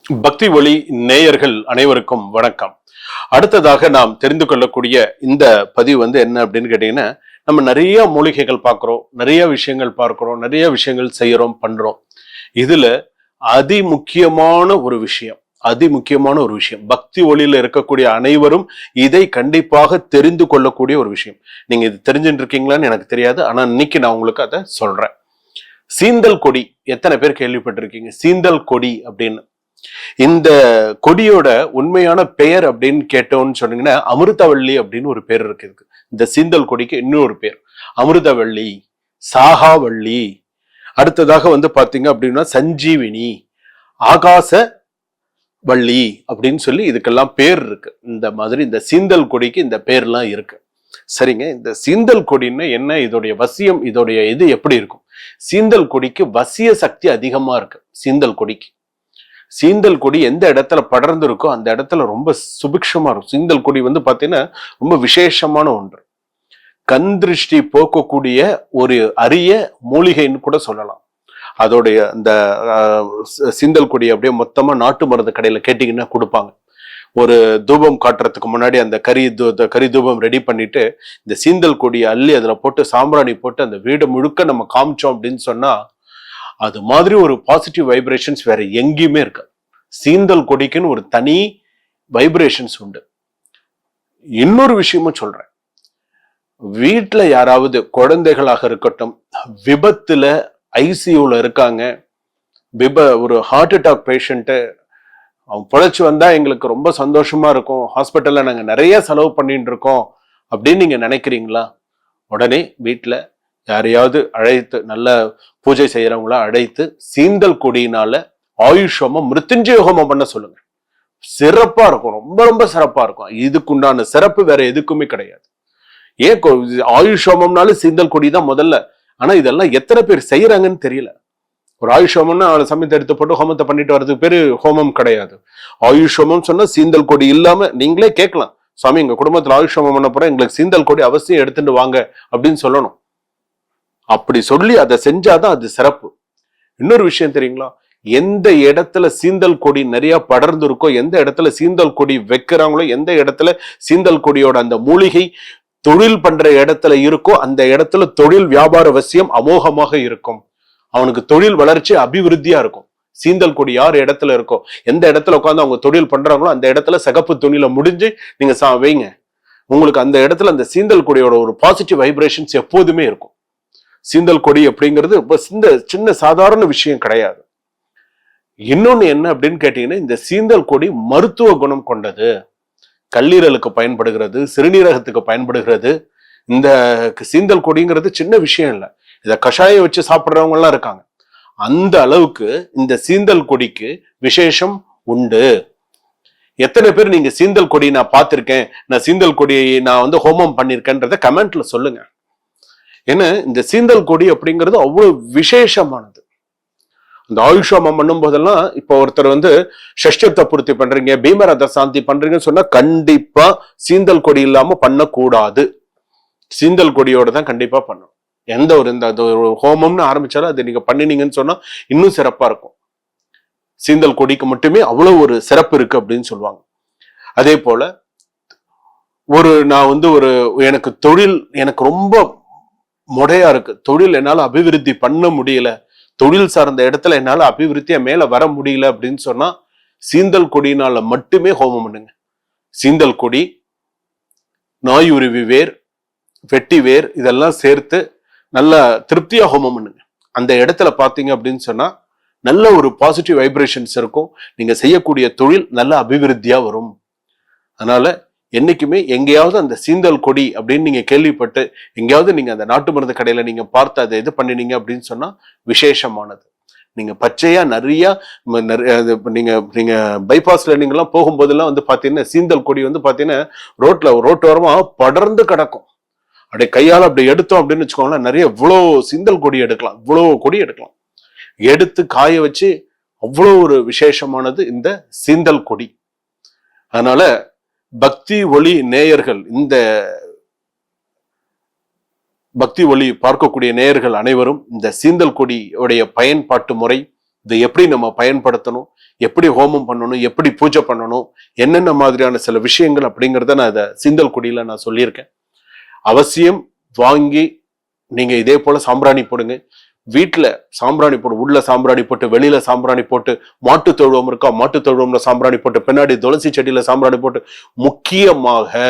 பக்தி ஒளி நேயர்கள் அனைவருக்கும் வணக்கம். அடுத்ததாக நாம் தெரிந்து கொள்ளக்கூடிய இந்த பதிவு என்ன அப்படின்னு கேட்டீங்கன்னா, நம்ம நிறைய மூலிகைகள் பார்க்கிறோம், நிறைய விஷயங்கள் பார்க்கிறோம், நிறைய விஷயங்கள் செய்யறோம், பண்றோம். இதுல அதிமுக்கியமான ஒரு விஷயம் பக்தி ஒளியில இருக்கக்கூடிய அனைவரும் இதை கண்டிப்பாக தெரிந்து கொள்ளக்கூடிய ஒரு விஷயம். நீங்க இது தெரிஞ்சுட்டு இருக்கீங்களான்னு எனக்கு தெரியாது, ஆனா இன்னைக்கு நான் உங்களுக்கு அதை சொல்றேன். சீந்தல் கொடி எத்தனை பேர் கேள்விப்பட்டிருக்கீங்க? சீந்தல் கொடி அப்படின்னு இந்த கொடியோட உண்மையான பெயர் அப்படின்னு கேட்டோம்னு சொன்னீங்கன்னா அமிர்தவள்ளி அப்படின்னு ஒரு பேர் இருக்கு. இந்த சீந்தல் கொடிக்கு இன்னொரு பேர் அமிர்தவள்ளி, சாகாவள்ளி. அடுத்ததாக பாத்தீங்க அப்படின்னா சஞ்சீவினி, ஆகாச வள்ளி அப்படின்னு சொல்லி இதுக்கெல்லாம் பேர் இருக்கு. இந்த மாதிரி இந்த சீந்தல் கொடிக்கு இந்த பேர்லாம் இருக்கு. சரிங்க, இந்த சீந்தல் கொடின்னு என்ன, இதோடைய வசியம், இதோடைய இது எப்படி இருக்கும்? சீந்தல் கொடிக்கு வசிய சக்தி அதிகமா இருக்கு. சீந்தல் கொடி எந்த இடத்துல படர்ந்து இருக்கோ அந்த இடத்துல ரொம்ப சுபிக்ஷமா இருக்கும். சீந்தல் கொடி பாத்தீங்கன்னா ரொம்ப விசேஷமான ஒன்று. கண் திருஷ்டி போக்கக்கூடிய ஒரு அரிய மூலிகைன்னு கூட சொல்லலாம். அதோடைய அந்த சீந்தல் கொடி அப்படியே மொத்தமா நாட்டு மருந்து கடையில கேட்டீங்கன்னா கொடுப்பாங்க. ஒரு தூபம் காட்டுறதுக்கு முன்னாடி அந்த கறி தூபம் ரெடி பண்ணிட்டு இந்த சீந்தல் கொடியை அள்ளி அதுல போட்டு சாம்பிராணி போட்டு அந்த வீடு முழுக்க நம்ம காமிச்சோம் அப்படின்னு சொன்னா அது மாதிரி ஒரு பாசிட்டிவ் வைப்ரேஷன்ஸ் வேற எங்கேயுமே இருக்கு. சீந்தல் கொடிக்குன்னு ஒரு தனி வைப்ரேஷன்ஸ் உண்டு. இன்னொரு விஷயமும் சொல்றேன், வீட்டுல யாராவது குழந்தைகளாக இருக்கட்டும், விபத்துல ஐசியூல இருக்காங்க, ஒரு ஹார்ட் அட்டாக் பேஷண்ட், அவன் பிழைச்சு வந்தா எங்களுக்கு ரொம்ப சந்தோஷமா இருக்கும், ஹாஸ்பிட்டல்ல நாங்க நிறைய செலவு பண்ணிட்டு இருக்கோம் அப்படின்னு நீங்க நினைக்கிறீங்களா? உடனே வீட்டுல யாரையாவது அழைத்து, நல்ல பூஜை செய்யறவங்கள அழைத்து சீந்தல் கொடியினால ஆயுஷ் ஹோமம், மிருத்யுஞ்சய ஹோமம் பண்ண சொல்லுங்க. சிறப்பா இருக்கும், ரொம்ப ரொம்ப சிறப்பா இருக்கும். இதுக்குண்டான சிறப்பு வேற எதுக்குமே கிடையாது. ஏன் ஆயுஷ் ஹோமம்னாலும் சீந்தல் கொடி தான் முதல்ல. ஆனா இதெல்லாம் எத்தனை பேர் செய்யறாங்கன்னு தெரியல. ஒரு ஆயுஷ் ஹோமம்னா அவளை சமயத்தை எடுத்து போட்டு ஹோமத்தை பண்ணிட்டு வர்றதுக்கு பேரு ஹோமம் கிடையாது. ஆயுஷ் ஹோமம் சொன்னா சீந்தல் கொடி இல்லாம நீங்களே கேட்கலாம், சுவாமி எங்க குடும்பத்துல ஆயுஷ் ஹோமம் பண்ண போறோம், எங்களுக்கு சீந்தல் கொடி அவசியம் எடுத்துட்டு வாங்க அப்படின்னு சொல்லணும். அப்படி சொல்லி அதை செஞ்சாதான் அது சிறப்பு. இன்னொரு விஷயம் தெரியுங்களா, எந்த இடத்துல சீந்தல் கொடி நிறைய படர்ந்து இருக்கோ, எந்த இடத்துல சீந்தல் கொடி வைக்கிறாங்களோ, எந்த இடத்துல சீந்தல் கொடியோட அந்த மூலிகை தொழில் பண்ற இடத்துல இருக்கோ அந்த இடத்துல தொழில் வியாபார வசியம் அமோகமாக இருக்கும். அவனுக்கு தொழில் வளர்ச்சி அபிவிருத்தியா இருக்கும். சீந்தல் கொடி யார் இடத்துல இருக்கோ, எந்த இடத்துல உட்காந்து அவங்க தொழில் பண்றாங்களோ அந்த இடத்துல சிகப்பு துணியில முடிஞ்சு நீங்க வைங்க. உங்களுக்கு அந்த இடத்துல அந்த சீந்தல் கொடியோட ஒரு பாசிட்டிவ் வைப்ரேஷன்ஸ் எப்போதுமே இருக்கும். சீந்தல் கொடி அப்படிங்கிறது சின்ன சாதாரண விஷயம் கிடையாது. இன்னொன்னு என்ன அப்படின்னு கேட்டீங்கன்னா, இந்த சீந்தல் கொடி மருத்துவ குணம் கொண்டது. கல்லீரலுக்கு பயன்படுகிறது, சிறுநீரகத்துக்கு பயன்படுகிறது. இந்த சீந்தல் கொடிங்கிறது சின்ன விஷயம் இல்லை. இத கஷாயம் வச்சு சாப்பிடுறவங்க எல்லாம் இருக்காங்க. அந்த அளவுக்கு இந்த சீந்தல் கொடிக்கு விசேஷம் உண்டு. எத்தனை பேர் நீங்க சீந்தல் கொடி நான் பார்த்திருக்கேன், நான் சீந்தல் கொடியை நான் ஹோமம் பண்ணிருக்கேன்றத கமெண்ட்ல சொல்லுங்க. ஏன்னா இந்த சீந்தல் கொடி அப்படிங்கிறது அவ்வளவு விசேஷமானது. இந்த ஆயுஷ் ஹோமம் பண்ணும் போதெல்லாம் இப்ப ஒருத்தர் ஷஷ்டத்தை பூர்த்தி பண்றீங்க, பீமரத சாந்தி பண்றீங்கன்னு சொன்னா கண்டிப்பா சீந்தல் கொடி இல்லாம பண்ணக்கூடாது. சீந்தல் கொடியோட தான் கண்டிப்பா பண்ணணும். எந்த ஒரு ஹோமம்னு ஆரம்பிச்சாலும் அதை நீங்க பண்ணினீங்கன்னு சொன்னா இன்னும் சிறப்பா இருக்கும். சீந்தல் கொடிக்கு மட்டுமே அவ்வளவு ஒரு சிறப்பு இருக்கு அப்படின்னு சொல்லுவாங்க. அதே போல நான் எனக்கு தொழில் எனக்கு ரொம்ப முடையா இருக்கு, தொழில் என்னால அபிவிருத்தி பண்ண முடியல, தொழில் சார்ந்த இடத்துல என்னால அபிவிருத்தியா மேல வர முடியல அப்படின்னு சொன்னா சீந்தல் கொடியினால மட்டுமே ஹோமம் பண்ணுங்க. சீந்தல் கொடி, நாயுருவி வேர், வெட்டி வேர் இதெல்லாம் சேர்த்து நல்லா திருப்தியா ஹோமம் பண்ணுங்க. அந்த இடத்துல பாத்தீங்க அப்படின்னு சொன்னா நல்ல ஒரு பாசிட்டிவ் வைப்ரேஷன்ஸ் இருக்கும். நீங்க செய்யக்கூடிய தொழில் நல்ல அபிவிருத்தியா வரும். அதனால என்னைக்குமே எங்கேயாவது அந்த சீந்தல் கொடி அப்படின்னு நீங்க கேள்விப்பட்டு எங்கேயாவது நீங்க அந்த நாட்டு மருந்து கடையில நீங்க பார்த்து அதை இது பண்ணினீங்க அப்படின்னு சொன்னா விசேஷமானது. நீங்க பச்சையா நிறைய நீங்க பைபாஸ்ல நீங்க எல்லாம் போகும்போதெல்லாம் பாத்தீங்கன்னா சீந்தல் கொடி பாத்தீங்கன்னா ரோட்டோரமா படர்ந்து கிடக்கும். அப்படியே கையால அப்படி எடுத்தோம் அப்படின்னு வச்சுக்கோங்களேன், நிறைய இவ்வளவு சீந்தல் கொடி எடுக்கலாம், இவ்வளவு கொடி எடுக்கலாம். எடுத்து காய வச்சு அவ்வளோ ஒரு விசேஷமானது இந்த சீந்தல் கொடி. அதனால பக்தி ஒளி நேயர்கள், இந்த பக்தி ஒளி பார்க்கக்கூடிய நேயர்கள் அனைவரும் இந்த சீந்தல் கொடியுடைய பயன்பாட்டு முறை, இதை எப்படி நம்ம பயன்படுத்தணும், எப்படி ஹோமம் பண்ணணும், எப்படி பூஜை பண்ணணும், என்னென்ன மாதிரியான சில விஷயங்கள் அப்படிங்கிறத நான் இதை சீந்தல் கொடியில நான் சொல்லியிருக்கேன். அவசியம் வாங்கி நீங்க இதே போல சாம்பிராணி போடுங்க. வீட்டுல சாம்பிராணி போட்டு, உள்ள சாம்பிராணி போட்டு, வெளியில சாம்பிராணி போட்டு, மாட்டு தொழுவம் இருக்கா மாட்டு தொழுவம்ல சாம்பிராணி போட்டு, பின்னாடி துளசி செடியில சாம்பிராணி போட்டு, முக்கியமாக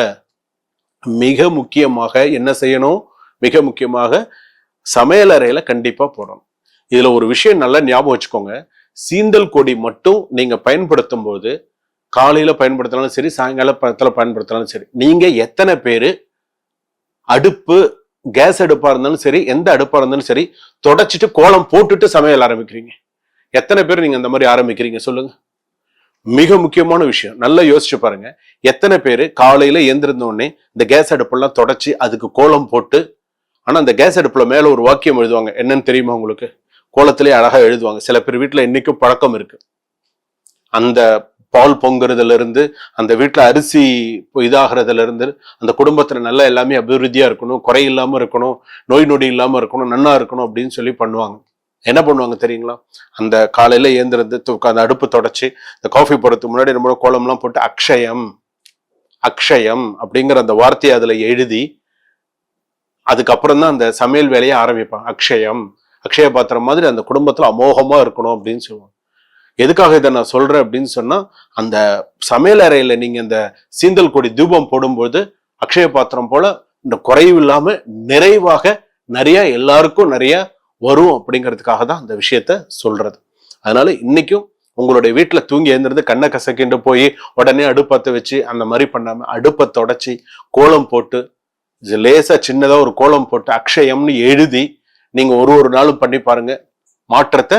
மிக முக்கியமாக என்ன செய்யணும், மிக முக்கியமாக சமையலறையில கண்டிப்பா போடணும். இதுல ஒரு விஷயம் நல்லா ஞாபகம் வச்சுக்கோங்க. சீந்தல் கொடி மட்டும் நீங்க பயன்படுத்தும் போது, காலையில பயன்படுத்தினாலும் சரி, சாயங்காலத்துல பயன்படுத்தினாலும் சரி, நீங்க எத்தனை பேரு அடுப்பு, கேஸ் அடுப்பா இருந்தாலும் சரி, எந்த அடுப்பா இருந்தாலும் சரி, தொடச்சிட்டு கோலம் போட்டுட்டு சமையல் ஆரம்பிக்கிறீங்க? எத்தனை பேர் நீங்க அந்த மாதிரி ஆரம்பிக்கிறீங்க சொல்லுங்க. மிக முக்கியமான விஷயம், நல்லா யோசிச்சு பாருங்க. எத்தனை பேரு காலையில எழுந்திருந்த உடனே இந்த கேஸ் அடுப்பெல்லாம் தொடச்சி அதுக்கு கோலம் போட்டு, ஆனா அந்த கேஸ் அடுப்புல மேல ஒரு வாக்கியம் எழுதுவாங்க, என்னன்னு தெரியுமா உங்களுக்கு? கோலத்திலே அழகா எழுதுவாங்க. சில பேர் வீட்டுல இன்னைக்கும் பழக்கம் இருக்கு. அந்த பால் பொங்குறதுல இருந்து, அந்த வீட்டுல அரிசி இதாகிறதுல இருந்து, அந்த குடும்பத்துல நல்லா எல்லாமே அபிவிருத்தியா இருக்கணும், குறை இல்லாம இருக்கணும், நோய் நொடி இல்லாம இருக்கணும், நன்னா இருக்கணும் அப்படின்னு சொல்லி பண்ணுவாங்க. என்ன பண்ணுவாங்க தெரியுங்களா? அந்த காலையில ஏந்திருந்து அந்த அடுப்பு தொடச்சி, இந்த காஃபி போடுறதுக்கு முன்னாடி நம்ம கோலம்லாம் போட்டு அக்ஷயம் அக்ஷயம் அப்படிங்கிற அந்த வார்த்தையை அதுல எழுதி, அதுக்கப்புறம் தான் அந்த சமையல் வேலையை ஆரம்பிப்பாங்க. அக்ஷயம், அக்ஷய பாத்திரம் மாதிரி அந்த குடும்பத்துல அமோகமா இருக்கணும் அப்படின்னு சொல்லுவாங்க. எதுக்காக இதை நான் சொல்றேன் அப்படின்னு சொன்னா, அந்த சமையல் அறையில நீங்க இந்த சீந்தல் கொடி தூபம் போடும்போது அக்ஷய பாத்திரம் போல இந்த குறைவு இல்லாம நிறைவாக நிறைய எல்லாருக்கும் நிறைய வரும் அப்படிங்கிறதுக்காக தான் அந்த விஷயத்த சொல்றது. அதனால இன்னைக்கும் உங்களுடைய வீட்டுல தூங்கி எழுந்திருந்து கண்ணை கசக்கிண்டு போய் உடனே அடுப்பத்தை வச்சு அந்த மாதிரி பண்ணாம, அடுப்பை தொடச்சி கோலம் போட்டு, லேசா சின்னதா ஒரு கோலம் போட்டு அக்ஷயம்னு எழுதி நீங்க ஒரு நாளும் பண்ணி பாருங்க. மாற்றத்தை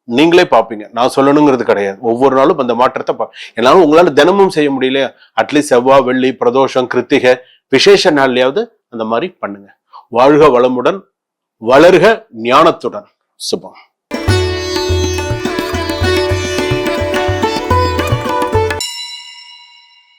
நீங்களே பார்ப்பீங்க. நான் சொல்லணுங்கிறது கிடையாது. ஒவ்வொரு நாளும் அந்த மாற்றத்தை என்னாலும் உங்களால தினமும் செய்ய முடியலையா, அட்லீஸ்ட் செவ்வாய், வெள்ளி, பிரதோஷம், கிருத்திகை, விசேஷ நாள்லயாவது அந்த மாதிரி பண்ணுங்க. வாழ்க வளமுடன், வளர்க ஞானத்துடன். சுபம்.